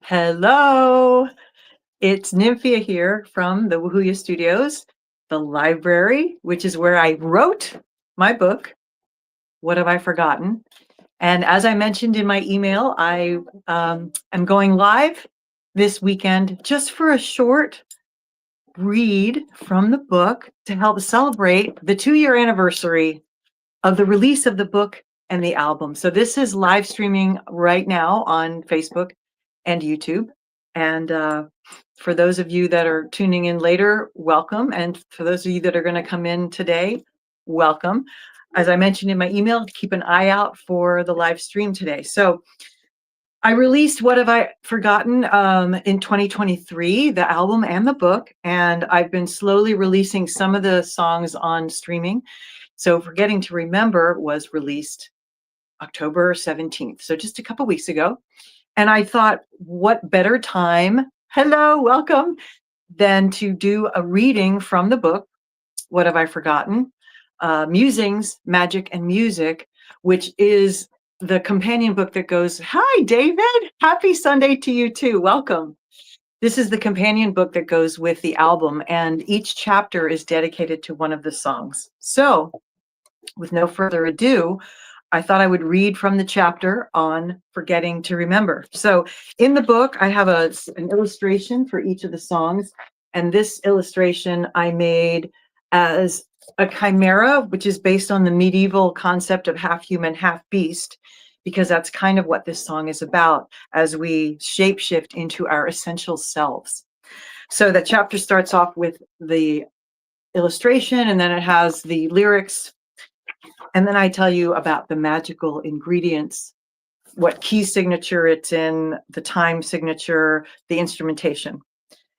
Hello, it's Nymphya here from the Woohooya Studios, the library, which is where I wrote my book, What Have I Forgotten? And as I mentioned in my email, I am going live this weekend just for a short read from the book to help celebrate the 2-year anniversary of the release of the book and the album. So this is live streaming right now on Facebook and YouTube. And for those of you that are tuning in later, welcome. And for those of you that are going to come in today, welcome. As I mentioned in my email, keep an eye out for the live stream today. So I released What Have I Forgotten in 2023, the album and the book. And I've been slowly releasing some of the songs on streaming. So Forgetting to Remember was released October 17th. So just a couple weeks ago. And I thought, what better time, hello, welcome, than to do a reading from the book, What Have I Forgotten? Musings, Magic and Music, which is the companion book that goes, hi, David, happy Sunday to you too, welcome. This is the companion book that goes with the album, and each chapter is dedicated to one of the songs. So with no further ado, I thought I would read from the chapter on Forgetting to Remember. So in the book, I have an illustration for each of the songs. And this illustration I made as a chimera, which is based on the medieval concept of half human, half beast, because that's kind of what this song is about as we shapeshift into our essential selves. So the chapter starts off with the illustration, and then it has the lyrics. And then I tell you about the magical ingredients, what key signature it's in, the time signature, the instrumentation.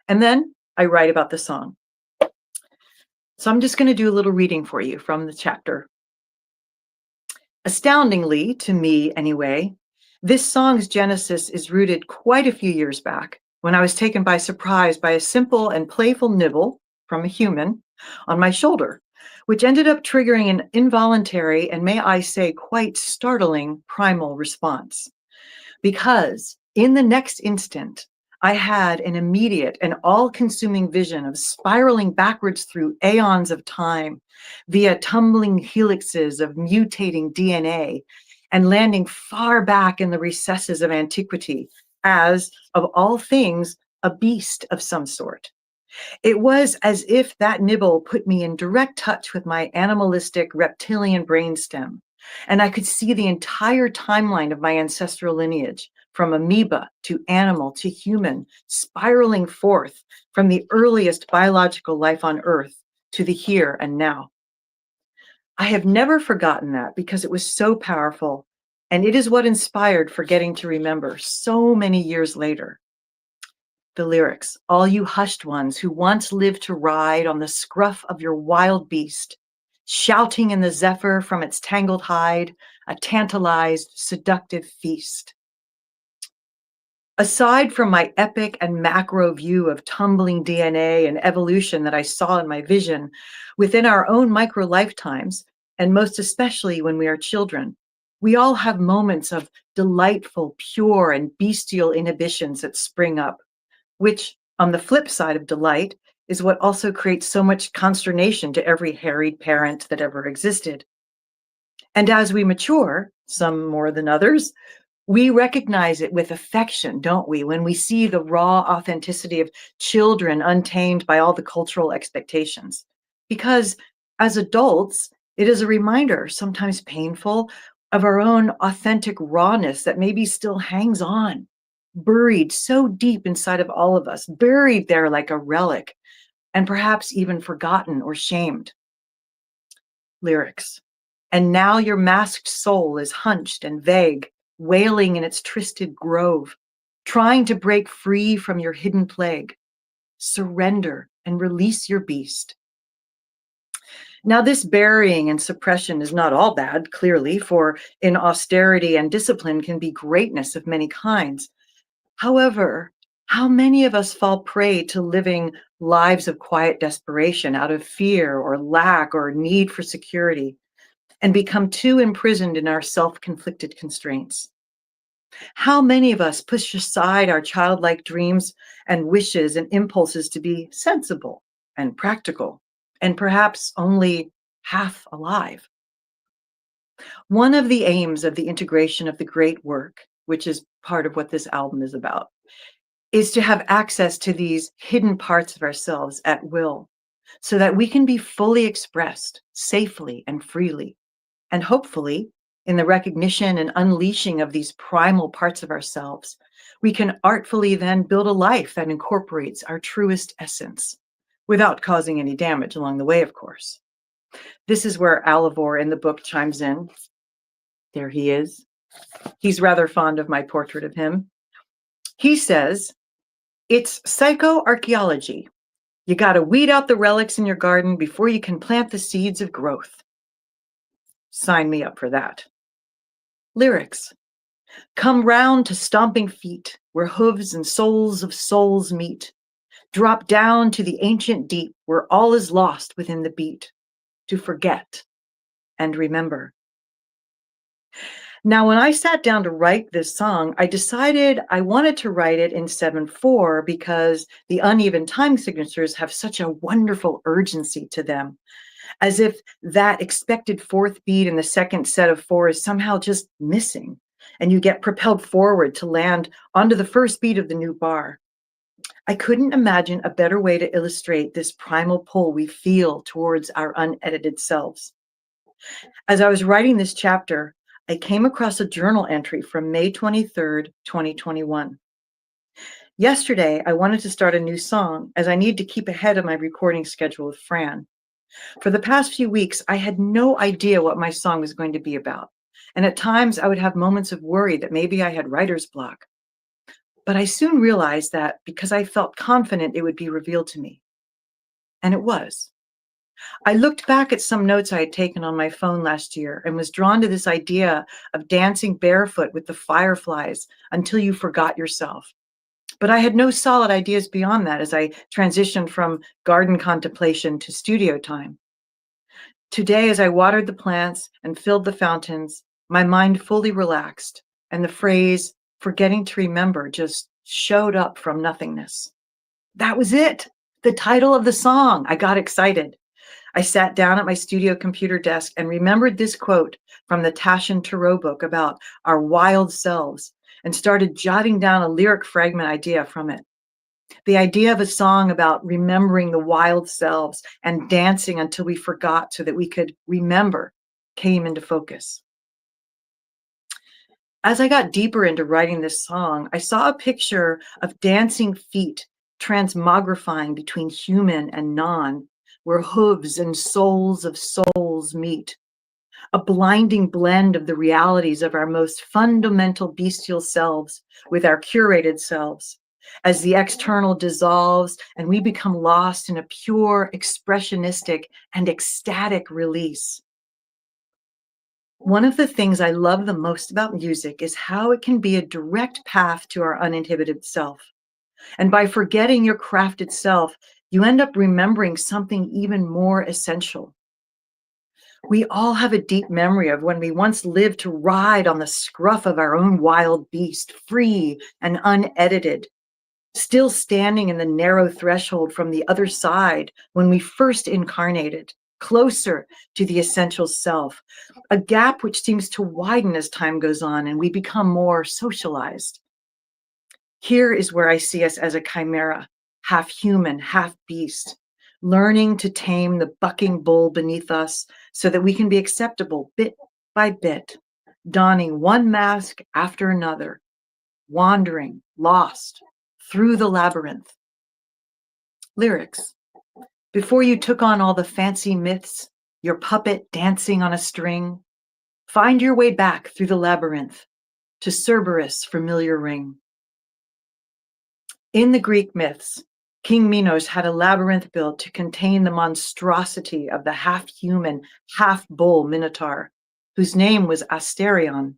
And then I write about the song. So I'm just going to do a little reading for you from the chapter. Astoundingly, to me anyway, this song's genesis is rooted quite a few years back when I was taken by surprise by a simple and playful nibble from a human on my shoulder, which ended up triggering an involuntary and, may I say, quite startling primal response. Because in the next instant, I had an immediate and all-consuming vision of spiraling backwards through aeons of time via tumbling helixes of mutating DNA and landing far back in the recesses of antiquity as, of all things, a beast of some sort. It was as if that nibble put me in direct touch with my animalistic reptilian brainstem, and I could see the entire timeline of my ancestral lineage, from amoeba to animal to human, spiraling forth from the earliest biological life on Earth to the here and now. I have never forgotten that because it was so powerful, and it is what inspired Forgetting to Remember so many years later. The lyrics, all you hushed ones who once lived to ride on the scruff of your wild beast, shouting in the zephyr from its tangled hide, a tantalized, seductive feast. Aside from my epic and macro view of tumbling DNA and evolution that I saw in my vision, within our own micro lifetimes, and most especially when we are children, we all have moments of delightful, pure, and bestial inhibitions that spring up, which, on the flip side of delight, is what also creates so much consternation to every harried parent that ever existed. And as we mature, some more than others, we recognize it with affection, don't we? When we see the raw authenticity of children untamed by all the cultural expectations. Because as adults, it is a reminder, sometimes painful, of our own authentic rawness that maybe still hangs on, buried so deep inside of all of us, buried there like a relic, and perhaps even forgotten or shamed. Lyrics. And now your masked soul is hunched and vague, wailing in its twisted grove, trying to break free from your hidden plague. Surrender and release your beast. Now, this burying and suppression is not all bad, clearly, for in austerity and discipline can be greatness of many kinds. However, how many of us fall prey to living lives of quiet desperation out of fear or lack or need for security, and become too imprisoned in our self-conflicted constraints? How many of us push aside our childlike dreams and wishes and impulses to be sensible and practical and perhaps only half alive? One of the aims of the integration of the great work, which is part of what this album is about, is to have access to these hidden parts of ourselves at will so that we can be fully expressed safely and freely. And hopefully, in the recognition and unleashing of these primal parts of ourselves, we can artfully then build a life that incorporates our truest essence without causing any damage along the way, of course. This is where Alivor in the book chimes in. There he is. He's rather fond of my portrait of him. He says, it's psychoarchaeology. You got to weed out the relics in your garden before you can plant the seeds of growth. Sign me up for that. Lyrics. Come round to stomping feet where hooves and souls of souls meet. Drop down to the ancient deep where all is lost within the beat. To forget and remember. Now, when I sat down to write this song, I decided I wanted to write it in 7/4 because the uneven time signatures have such a wonderful urgency to them, as if that expected fourth beat in the second set of four is somehow just missing, and you get propelled forward to land onto the first beat of the new bar. I couldn't imagine a better way to illustrate this primal pull we feel towards our unedited selves. As I was writing this chapter, I came across a journal entry from May 23rd, 2021. Yesterday, I wanted to start a new song as I need to keep ahead of my recording schedule with Fran. For the past few weeks, I had no idea what my song was going to be about. And at times I would have moments of worry that maybe I had writer's block. But I soon realized that because I felt confident it would be revealed to me. And it was. I looked back at some notes I had taken on my phone last year and was drawn to this idea of dancing barefoot with the fireflies until you forgot yourself. But I had no solid ideas beyond that as I transitioned from garden contemplation to studio time. Today, as I watered the plants and filled the fountains, my mind fully relaxed, and the phrase, forgetting to remember, just showed up from nothingness. That was it, the title of the song. I got excited. I sat down at my studio computer desk and remembered this quote from the Taschen Tarot book about our wild selves and started jotting down a lyric fragment idea from it. The idea of a song about remembering the wild selves and dancing until we forgot so that we could remember came into focus. As I got deeper into writing this song, I saw a picture of dancing feet transmogrifying between human and non, where hooves and souls of souls meet. A blinding blend of the realities of our most fundamental bestial selves with our curated selves, as the external dissolves and we become lost in a pure, expressionistic, and ecstatic release. One of the things I love the most about music is how it can be a direct path to our uninhibited self. And by forgetting your crafted self, you end up remembering something even more essential. We all have a deep memory of when we once lived to ride on the scruff of our own wild beast, free and unedited, still standing in the narrow threshold from the other side when we first incarnated, closer to the essential self, a gap which seems to widen as time goes on and we become more socialized. Here is where I see us as a chimera, half human, half beast, learning to tame the bucking bull beneath us so that we can be acceptable bit by bit, donning one mask after another, wandering, lost, through the labyrinth. Lyrics. Before you took on all the fancy myths, your puppet dancing on a string, find your way back through the labyrinth to Cerberus' familiar ring. In the Greek myths, King Minos had a labyrinth built to contain the monstrosity of the half-human, half-bull Minotaur, whose name was Asterion.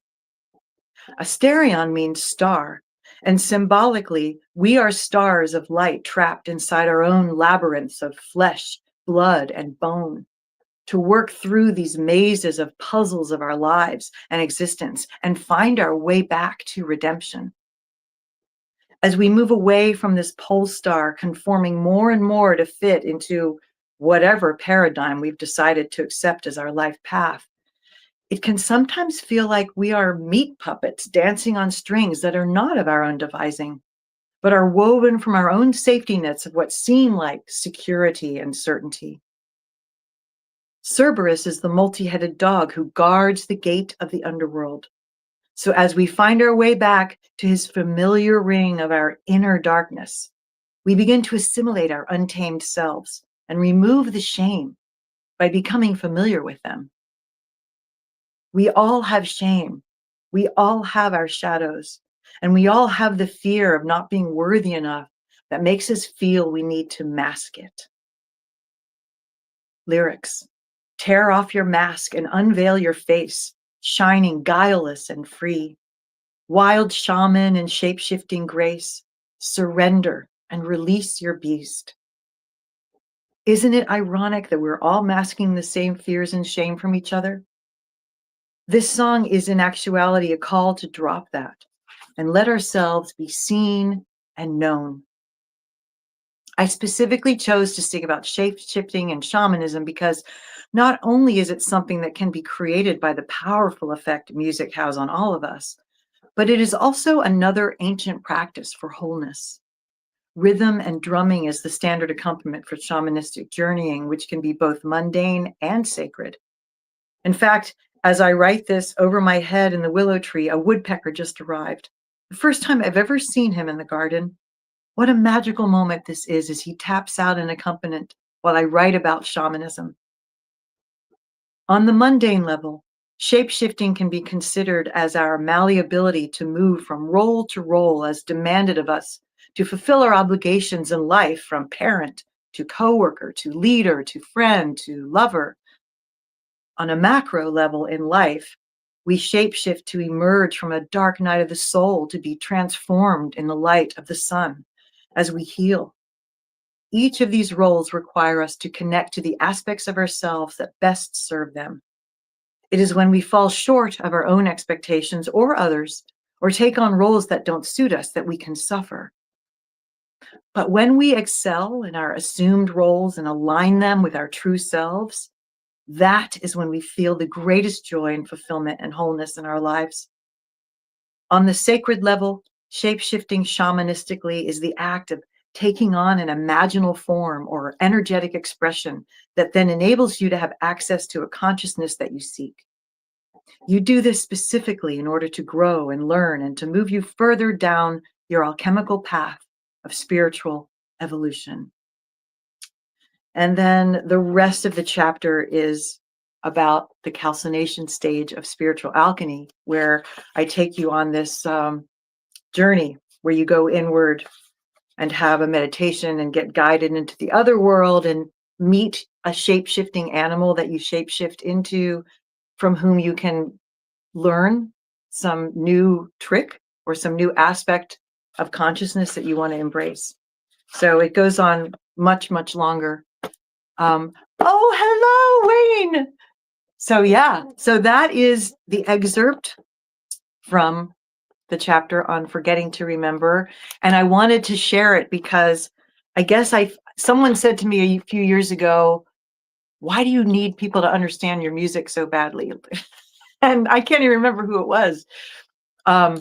Asterion means star, and symbolically, we are stars of light trapped inside our own labyrinths of flesh, blood, and bone. to work through these mazes of puzzles of our lives and existence and find our way back to redemption. As we move away from this pole star, conforming more and more to fit into whatever paradigm we've decided to accept as our life path, it can sometimes feel like we are meat puppets dancing on strings that are not of our own devising, but are woven from our own safety nets of what seem like security and certainty. Cerberus is the multi-headed dog who guards the gate of the underworld. So as we find our way back to his familiar ring of our inner darkness, we begin to assimilate our untamed selves and remove the shame by becoming familiar with them. We all have shame. We all have our shadows, and we all have the fear of not being worthy enough that makes us feel we need to mask it. Lyrics: tear off your mask and unveil your face, shining guileless and free. Wild shaman in shape-shifting grace, surrender and release your beast. Isn't it ironic that we're all masking the same fears and shame from each other? This song is in actuality a call to drop that and let ourselves be seen and known. I specifically chose to sing about shape-shifting and shamanism because not only is it something that can be created by the powerful effect music has on all of us, but it is also another ancient practice for wholeness. Rhythm and drumming is the standard accompaniment for shamanistic journeying, which can be both mundane and sacred. In fact, as I write this, over my head in the willow tree, a woodpecker just arrived. The first time I've ever seen him in the garden. What a magical moment this is as he taps out an accompaniment while I write about shamanism. On the mundane level, shape-shifting can be considered as our malleability to move from role to role as demanded of us to fulfill our obligations in life, from parent to coworker to leader to friend to lover. On a macro level in life, we shapeshift to emerge from a dark night of the soul to be transformed in the light of the sun as we heal. Each of these roles require us to connect to the aspects of ourselves that best serve them. It is when we fall short of our own expectations or others, or take on roles that don't suit us, that we can suffer. But when we excel in our assumed roles and align them with our true selves, that is when we feel the greatest joy and fulfillment and wholeness in our lives. On the sacred level, shape-shifting shamanistically is the act of taking on an imaginal form or energetic expression that then enables you to have access to a consciousness that you seek. You do this specifically in order to grow and learn and to move you further down your alchemical path of spiritual evolution. And then the rest of the chapter is about the calcination stage of spiritual alchemy, where I take you on this journey where you go inward and have a meditation and get guided into the other world and meet a shape-shifting animal that you shape-shift into, from whom you can learn some new trick or some new aspect of consciousness that you want to embrace. So it goes on much, much longer. Oh, hello, Wayne. So yeah, so that is the excerpt from the chapter on forgetting to remember. And I wanted to share it because I guess someone said to me a few years ago, why do you need people to understand your music so badly? And I can't even remember who it was. I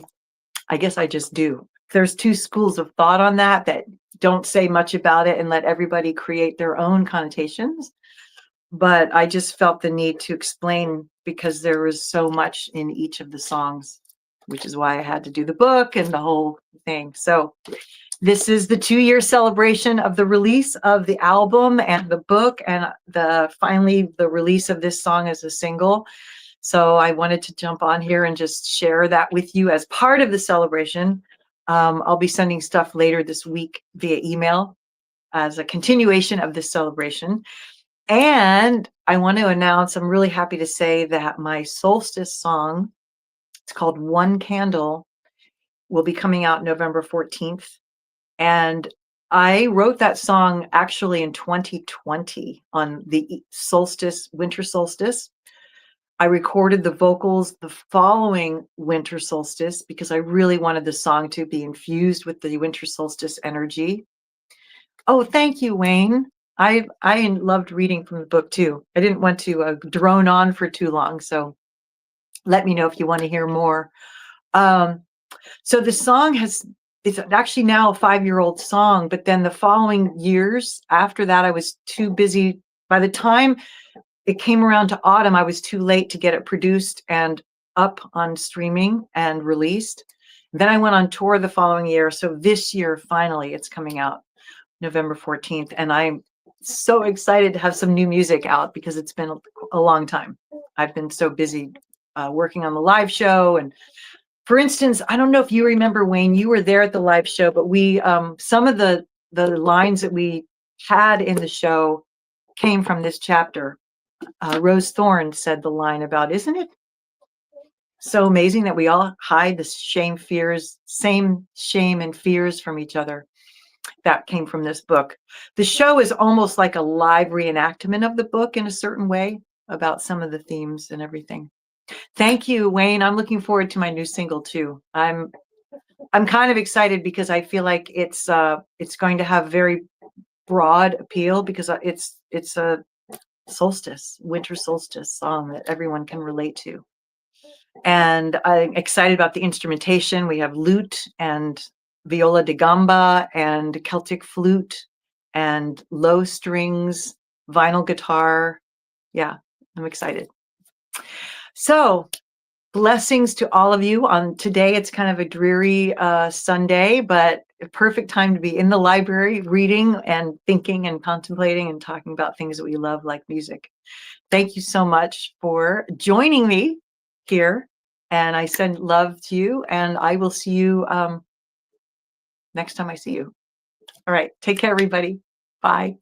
guess I just do. There's two schools of thought on that don't say much about it and let everybody create their own connotations. But I just felt the need to explain because there was so much in each of the songs, which is why I had to do the book and the whole thing. So this is the 2-year celebration of the release of the album and the book, and finally the release of this song as a single. So I wanted to jump on here and just share that with you as part of the celebration. I'll be sending stuff later this week via email as a continuation of this celebration. And I want to announce, I'm really happy to say that my solstice song, it's called One Candle, will be coming out November 14th. And I wrote that song actually in 2020 on the solstice, winter solstice. I recorded the vocals the following winter solstice because I really wanted the song to be infused with the winter solstice energy. Oh, thank you, Wayne. I loved reading from the book too. I didn't want to drone on for too long, so let me know if you want to hear more. So the song it's actually now a 5-year-old song, but then the following years after that, I was too busy. By the time it came around to autumn, I was too late to get it produced and up on streaming and released. Then I went on tour the following year. So this year, finally, it's coming out November 14th. And I'm so excited to have some new music out because it's been a long time. I've been so busy working on the live show. And for instance, I don't know if you remember, Wayne, you were there at the live show, but we some of the lines that we had in the show came from this chapter. Rose Thorne said the line about, isn't it so amazing that we all hide the same shame and fears from each other? That came from this book. The show is almost like a live reenactment of the book in a certain way about some of the themes and everything. Thank you, Wayne. I'm looking forward to my new single too. I'm kind of excited because I feel like it's going to have very broad appeal because it's a winter solstice song that everyone can relate to. And I'm excited about the instrumentation. We have lute and viola da gamba and Celtic flute and low strings, vinyl guitar. Yeah, I'm excited. So blessings to all of you on today. It's kind of a dreary Sunday, but a perfect time to be in the library reading and thinking and contemplating and talking about things that we love, like music. Thank you so much for joining me here. And I send love to you, and I will see you next time I see you. All right. Take care, everybody. Bye.